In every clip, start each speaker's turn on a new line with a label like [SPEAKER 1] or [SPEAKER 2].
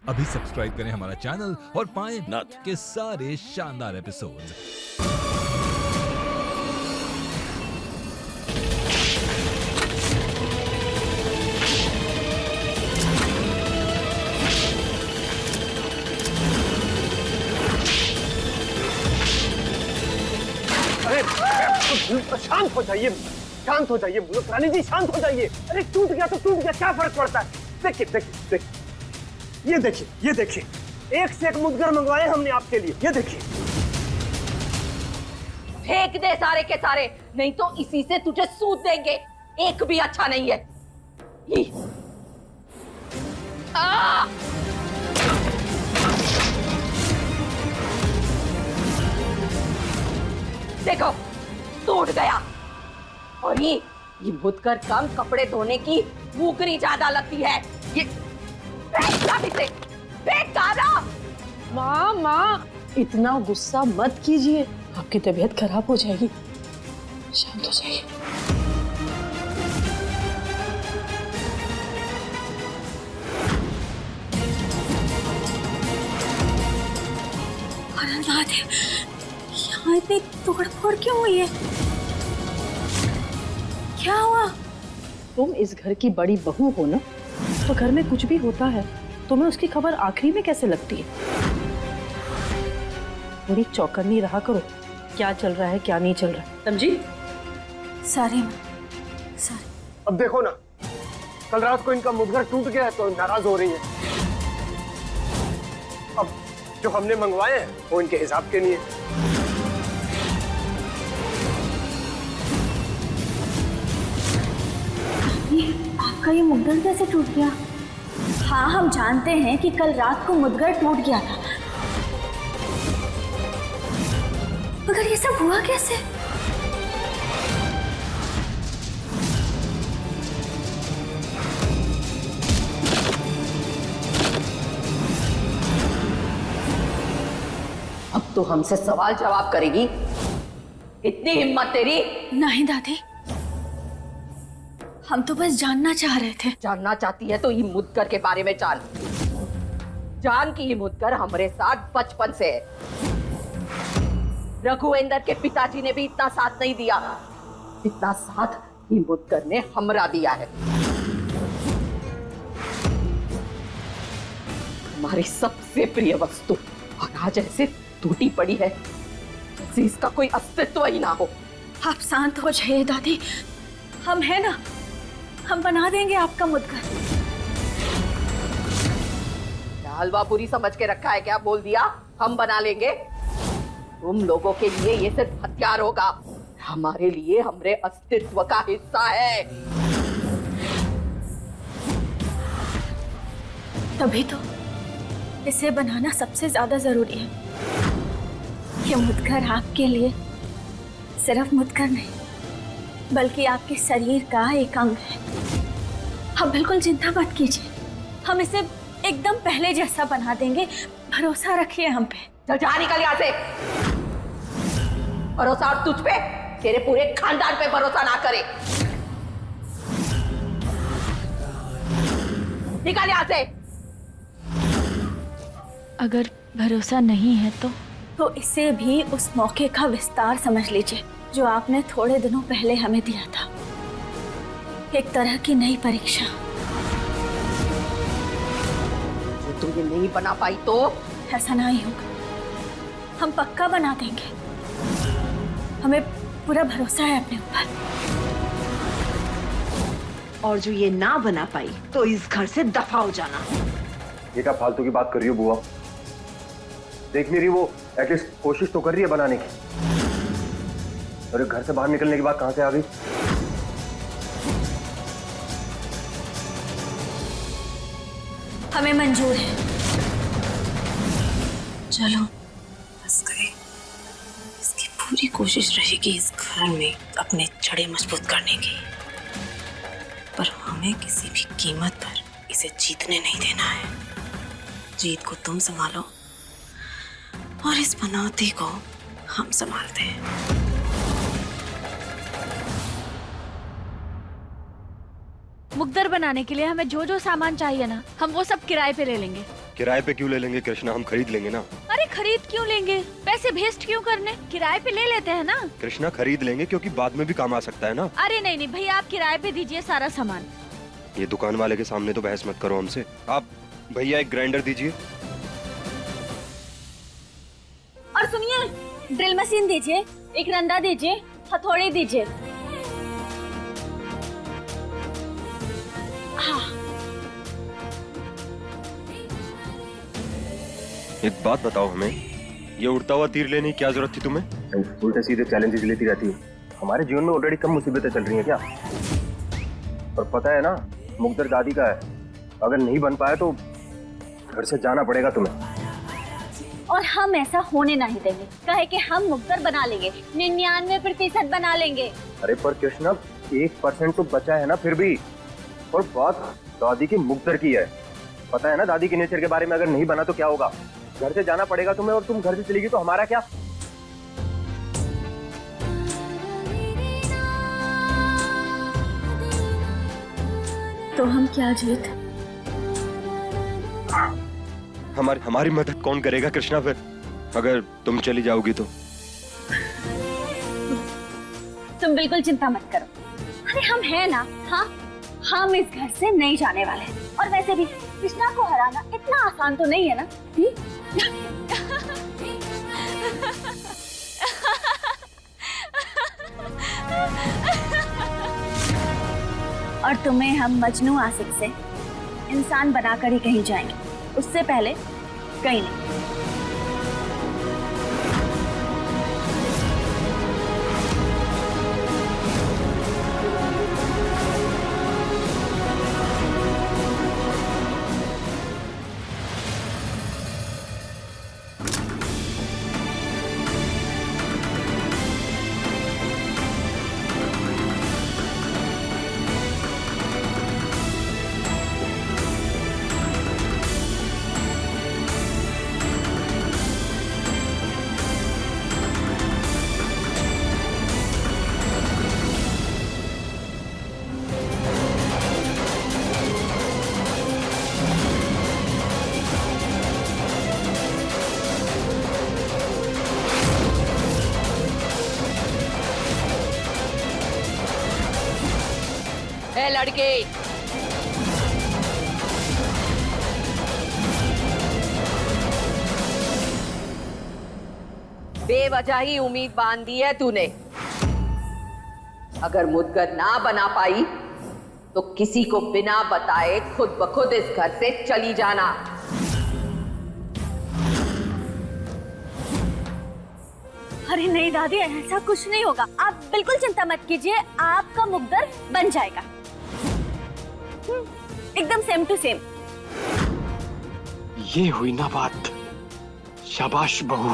[SPEAKER 1] अभी सब्सक्राइब करें हमारा चैनल और पाएं
[SPEAKER 2] नथ
[SPEAKER 1] के सारे शानदार एपिसोड्स।
[SPEAKER 3] अरे शांत हो जाइए, शांत हो जाइए रानी जी, शांत हो जाइए। अरे टूट गया तो टूट गया, क्या फर्क पड़ता है। देखिए देखिए देखिए, ये देखिए, एक से एक मुद्गर मंगवाए हमने आपके लिए। ये देखिए,
[SPEAKER 4] फेंक दे सारे के सारे, नहीं तो इसी से तुझे सूद देंगे। एक भी अच्छा नहीं है। आ! देखो टूट गया। और ये मुदकर कम कपड़े धोने की भूखरी ज्यादा लगती है। ये
[SPEAKER 5] माँ इतना गुस्सा मत कीजिए, आपकी तबीयत खराब हो जाएगी। शांत हो जाइए।
[SPEAKER 6] यहाँ इतनी तोड़फोड़ क्यों हुई है? क्या हुआ?
[SPEAKER 5] तुम इस घर की बड़ी बहू हो ना, तो घर में कुछ भी होता है तुम्हें उसकी खबर आखिरी में कैसे लगती है? थोड़ी चौकन्नी रहा करो, क्या चल रहा है क्या नहीं चल रहा, समझी?
[SPEAKER 6] सारी
[SPEAKER 3] अब देखो ना, कल रात को इनका मुद्गर टूट गया है तो नाराज हो रही है। अब जो हमने मंगवाए हैं वो इनके हिसाब के नहीं है।
[SPEAKER 6] आपका ये मुद्गर कैसे टूट गया? हाँ, हम जानते हैं कि कल रात को मुद्गर टूट गया था, मगर ये सब हुआ कैसे?
[SPEAKER 4] अब तो हमसे सवाल जवाब करेगी? इतनी हिम्मत तेरी?
[SPEAKER 6] नहीं दादी, हम तो बस जानना चाह रहे थे।
[SPEAKER 4] जानना चाहती है तो ये मुदकर के बारे में जान। जान कि ये मुदकर हमारे साथ बचपन से है। रघुवेंद्र के पिताजी ने भी इतना साथ नहीं दिया, इतना साथ ये मुदकर ने हमरा दिया है। हमारी सबसे प्रिय वस्तु और आज ऐसे टूटी पड़ी है जैसे इसका कोई अस्तित्व ही ना हो।
[SPEAKER 6] आप शांत हो जाइए दादी, हम हैं ना, हम बना देंगे आपका मुद्गर।
[SPEAKER 4] हलवा पूरी समझ के रखा है क्या? बोल दिया हम बना लेंगे। तुम लोगों के लिए ये सिर्फ हथियार होगा, हमारे लिए हमारे अस्तित्व का हिस्सा है।
[SPEAKER 6] तभी तो इसे बनाना सबसे ज्यादा जरूरी है। ये मुद्गर आपके लिए सिर्फ मुद्गर नहीं, बल्कि आपके शरीर का एक अंग है। आप बिल्कुल चिंता मत कीजिए, हम इसे एकदम पहले जैसा बना देंगे, भरोसा रखिए हम पे।
[SPEAKER 4] चल जा, निकल यहाँ से। भरोसा और तुझ पे, तेरे पूरे खानदान पे भरोसा ना करे। निकल यहाँ से।
[SPEAKER 6] अगर भरोसा नहीं है तो इसे भी उस मौके का विस्तार समझ लीजिए जो आपने थोड़े दिनों पहले हमें दिया था। एक तरह की नई परीक्षा।
[SPEAKER 4] जो तुम ये नहीं बना पाई तो
[SPEAKER 6] ऐसा नहीं होगा, हम पक्का बना देंगे। हमें पूरा भरोसा है अपने ऊपर।
[SPEAKER 7] और जो ये ना बना पाई तो इस घर से दफा हो जाना।
[SPEAKER 3] ये क्या फालतू की बात कर रही हो बुआ? देख नहीं रही वो एटलीस्ट कोशिश तो कर रही है बनाने की। और घर से बाहर निकलने की बात कहां से आ गई?
[SPEAKER 6] हमें मंजूर है।
[SPEAKER 7] चलो बस गए। इसकी पूरी कोशिश रहेगी इस घर में अपने जड़ें मजबूत करने की, पर हमें किसी भी कीमत पर इसे जीतने नहीं देना है। जीत को तुम संभालो और इस पनौती को हम संभालते हैं।
[SPEAKER 8] मुकद्दर बनाने के लिए हमें जो जो सामान चाहिए ना, हम वो सब किराए पे ले लेंगे।
[SPEAKER 2] किराए पे क्यों ले लेंगे कृष्णा, हम खरीद लेंगे ना।
[SPEAKER 6] अरे खरीद क्यों लेंगे, पैसे वेस्ट क्यों करने, किराए पे ले लेते हैं ना।
[SPEAKER 2] कृष्णा खरीद लेंगे क्योंकि बाद में भी काम आ सकता है ना।
[SPEAKER 6] अरे नहीं नहीं भैया, आप किराए पे दीजिए सारा सामान।
[SPEAKER 2] ये दुकान वाले के सामने तो बहस मत करो हमसे। आप भैया एक ग्राइंडर दीजिए।
[SPEAKER 6] और सुनिए, ड्रिल मशीन दीजिए, एक रंदा दीजिए, हथौड़ी दीजिए। हाँ।
[SPEAKER 2] एक बात बताओ हमें, ये उड़ता हुआ तीर लेने की क्या जरूरत थी तुम्हें? उल्टे सीधे चैलेंजेस लेती रहती है। हमारे जीवन में ऑलरेडी कम मुसीबतें चल रही हैं क्या? और पता है ना, मुकद्दर दादी का है, अगर नहीं बन पाया तो घर से जाना पड़ेगा तुम्हें।
[SPEAKER 6] और हम ऐसा होने नहीं देंगे, कहे कि हम मुकद्दर बना लेंगे, 99% बना लेंगे।
[SPEAKER 2] अरे पर कृष्णा 1% तो बचा है ना फिर भी। और बात दादी की मुकद्दर की है, पता है ना दादी के नेचर के बारे में। अगर नहीं बना तो क्या होगा, घर से जाना पड़ेगा तुम्हें, और तुम घर से चली गई तो हमारा क्या?
[SPEAKER 6] तो हम क्या जीत?
[SPEAKER 2] हमारी मदद कौन करेगा कृष्णा फिर, अगर तुम चली जाओगी तो?
[SPEAKER 6] तुम बिल्कुल चिंता मत करो, अरे हम हैं ना। हाँ, हम इस घर से नहीं जाने वाले। और वैसे भी कृष्णा को हराना इतना आसान तो नहीं है ना। और तुम्हें हम मजनू आसिफ से इंसान बनाकर ही कहीं जाएंगे, उससे पहले कहीं नहीं।
[SPEAKER 4] ए लड़के, बेवजह ही उम्मीद बांध दी है तूने। अगर मुद्गर ना बना पाई तो किसी को बिना बताए खुद ब खुद इस घर से चली जाना।
[SPEAKER 6] अरे नहीं दादी, ऐसा कुछ नहीं होगा, आप बिल्कुल चिंता मत कीजिए, आपका मुकद्दर बन जाएगा। एकदम सेम टू सेम।
[SPEAKER 3] ये हुई ना बात, शाबाश बहू।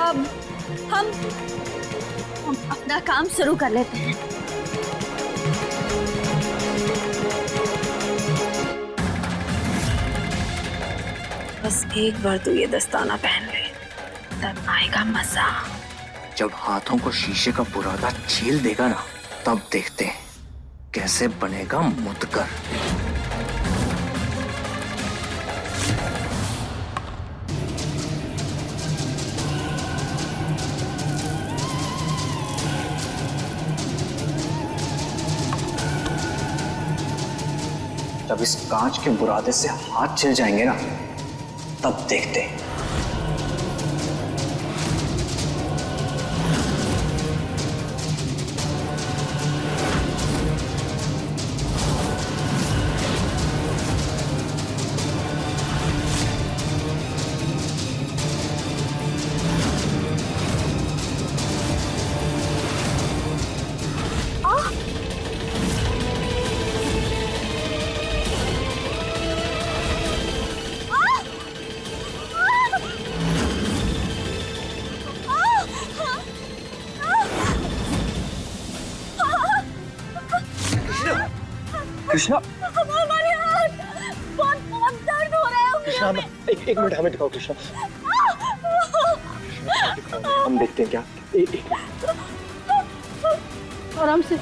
[SPEAKER 6] अब हम अपना काम शुरू कर लेते हैं।
[SPEAKER 7] बस एक बार तू ये दस्ताना पहन ले, तब आएगा मजा।
[SPEAKER 8] जब हाथों को शीशे का बुरादा छील देगा ना, तब देखते हैं कैसे बनेगा मुद्गर। जब इस कांच के बुरादे से हाथ छिल जाएंगे ना, तब देखते हैं।
[SPEAKER 3] कृष्णा,
[SPEAKER 6] हमारे हाथ बहुत बहुत दर्द हो रहा है।
[SPEAKER 3] कृष्णा, एक मिनट हमें दिखाओ कृष्णा। हम देखते हैं क्या।
[SPEAKER 5] आराम से।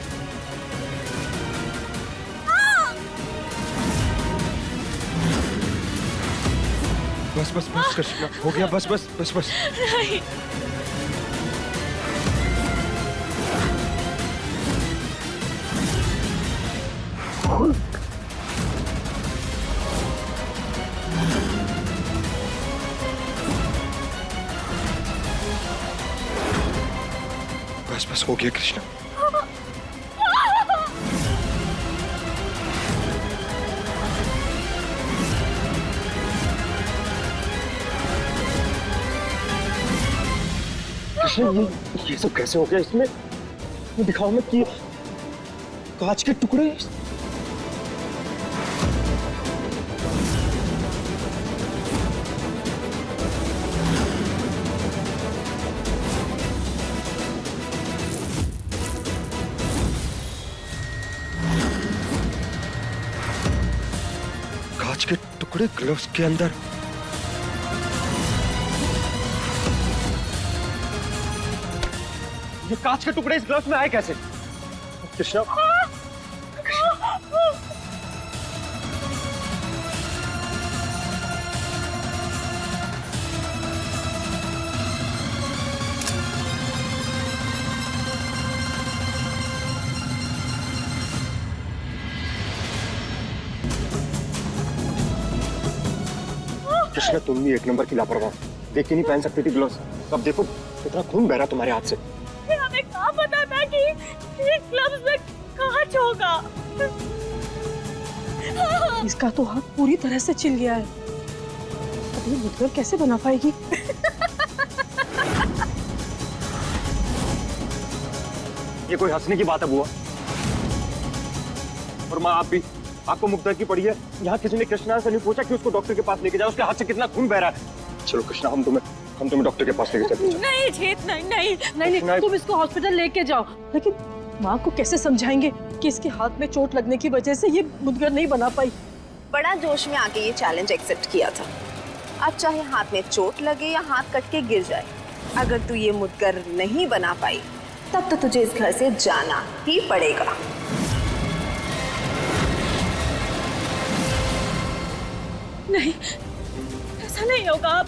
[SPEAKER 2] बस बस बस कृष्णा, हो गया, बस बस बस बस। बस बस हो गया कृष्णा। कृष्णा ये सब कैसे हो गया इसमें? ये दिखाओ मत कि कांच के टुकड़े। कांच के टुकड़े ग्लव्स के अंदर। ये कांच के टुकड़े इस ग्लव्स में आए कैसे? कृष्णा कृष्णा तुम भी एक नंबर की लापरवाह। देख के नहीं पहन सकती थी ग्लव्स। अब देखो कितना खून बह रहा तुम्हारे हाथ से।
[SPEAKER 6] हमें कहाँ पता था कि ये ग्लव्स में कांच होगा।
[SPEAKER 5] इसका तो हाथ पूरी तरह से छिल गया है। अब ये मुद्गर कैसे बना पाएगी?
[SPEAKER 3] ये कोई हंसने की बात है बुआ? और माँ आप भी, आपको मुग्धर की पड़ी है। यहाँ किसी ने कृष्णा से नहीं पूछा कि उसको डॉक्टर के पास लेके जाए, उसके हाथ से कितना खून बह रहा है। चलो कृष्णा हम तुम्हें डॉक्टर के पास लेके चलते हैं।
[SPEAKER 6] नहीं जीत, नहीं नहीं
[SPEAKER 5] नहीं, तुम इसको हॉस्पिटल लेके जाओ। लेकिन माँ को कैसे समझाएंगे कि इसके हाथ में चोट लगने की वजह से ये मुद्गर नहीं बना पाई?
[SPEAKER 7] बड़ा जोश में आके ये चैलेंज एक्सेप्ट किया था। अब चाहे हाथ में चोट लगे या हाथ कट के गिर जाए, अगर तू ये मुद्गर नहीं बना पाई तब तो तुझे इस घर से जाना ही पड़ेगा।
[SPEAKER 6] नहीं, ऐसा नहीं होगा। आप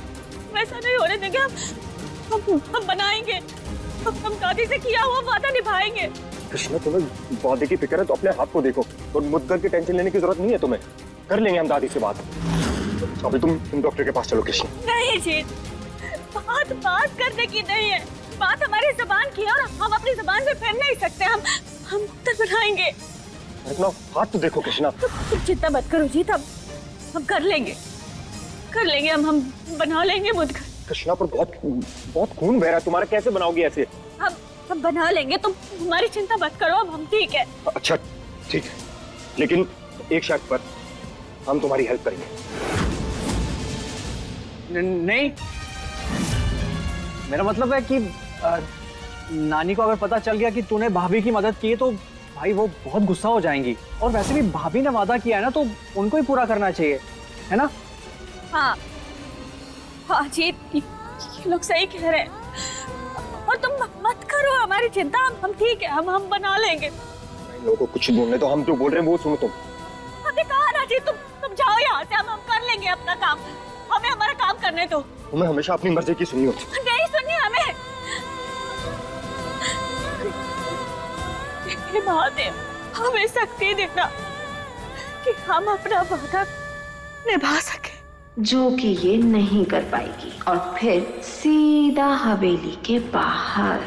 [SPEAKER 6] वैसा नहीं होने देंगे। हम बनाएंगे। हम दादी से किया हुआ वादा निभाएंगे।
[SPEAKER 3] कृष्णा तुम्हें वादे की फिक्र है तो अपने हाथ को देखो, और मुद्गर की टेंशन लेने की जरूरत नहीं है तुम्हें। कर लेंगे हम दादी से बात। अभी तुम डॉक्टर के पास चलो कृष्णा।
[SPEAKER 6] नहीं जीत, बात करने की नहीं है। बात हमारी जुबान की है और हम अपनी जुबान से फिर नहीं सकते। हम मुद्गर बनाएंगे।
[SPEAKER 3] अपना हाथ तो देखो कृष्णा।
[SPEAKER 6] तुम चिंता मत करो जीत, हम कर लेंगे। हम बना लेंगे मुद्गर।
[SPEAKER 3] कृष्णा पर बहुत खून बह रहा है तुम्हारा, कैसे बनाओगे ऐसे?
[SPEAKER 6] हम बना लेंगे, तुम हमारी चिंता मत करो। अब हम ठीक है।
[SPEAKER 3] अच्छा ठीक है, लेकिन एक शर्त पर हम तुम्हारी हेल्प करेंगे।
[SPEAKER 9] नहीं, मेरा मतलब है कि नानी को अगर पता चल गया कि तूने भाभी की मदद की है तो भाई वो बहुत गुस्सा हो जाएंगी। और वैसे भी भाभी ने वादा किया है ना, तो उनको ही पूरा करना चाहिए, है ना?
[SPEAKER 6] हाँ जीत, ये लोग सही कह रहे हैं। और तुम मत करो हमारी चिंता। हम ठीक है। हम बना लेंगे।
[SPEAKER 3] लोगों को कुछ बोलने तो, हम जो बोल रहे हैं वो सुनो तुम।
[SPEAKER 6] हमने कहा ना जी, तुम जाओ यहाँ से। हम कर लेंगे अपना काम। हमें हमारा काम करने दो।
[SPEAKER 3] तुम्हें हमेशा अपनी मर्जी की सुनी होती।
[SPEAKER 6] नहीं सुननी हमें। हे महादेव, हमें शक्ति देना कि हम अपना वादा निभा सके।
[SPEAKER 7] जो कि ये नहीं कर पाएगी, और फिर सीधा हवेली के बाहर।